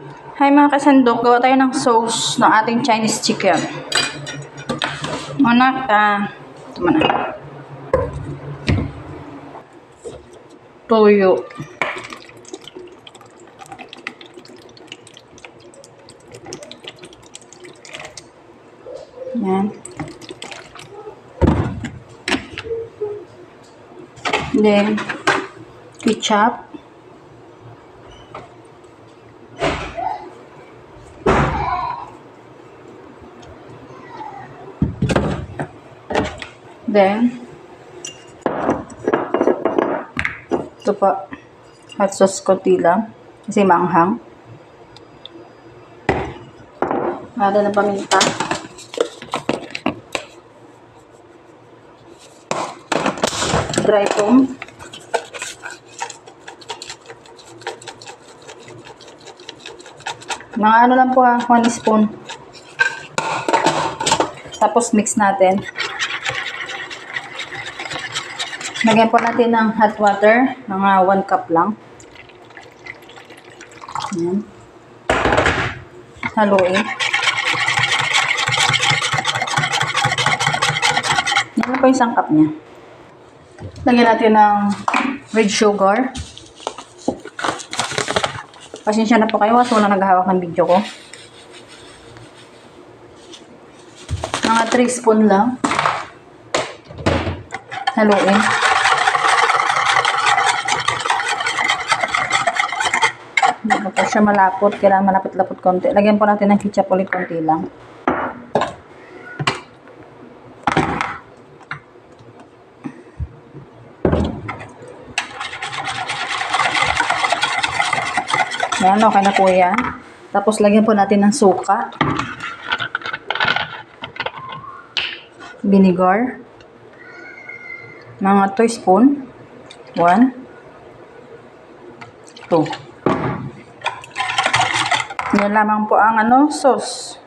Hi mga kasandok, gawa tayo ng sauce ng ating Chinese chicken. Una ito na. Toyo. Yan. Then, ketchup. Then, ito pa, hot sauce konti lang, kasi maanghang. Nada ng paminta. Dry foam. Mga ano lang po 1 spoon. Tapos mix natin. Lagyan po natin ng hot water, mga 1 cup lang. Ayan. Haluin. Yan po yung sangkap niya. Lagyan natin ng red sugar. Pasensya na po kayo kasi wala naghahawak ng video ko. Mga 3 spoon lang. Haluin. Hindi po siya malapot. Kailangan malapot-lapot konti. Lagyan po natin ng ketchup ulit konti lang. Ayan, okay na po yan. Tapos lagyan po natin ng suka. Vinegar. Mga 2 spoon. 1. 2. Yan lamang po ang sauce.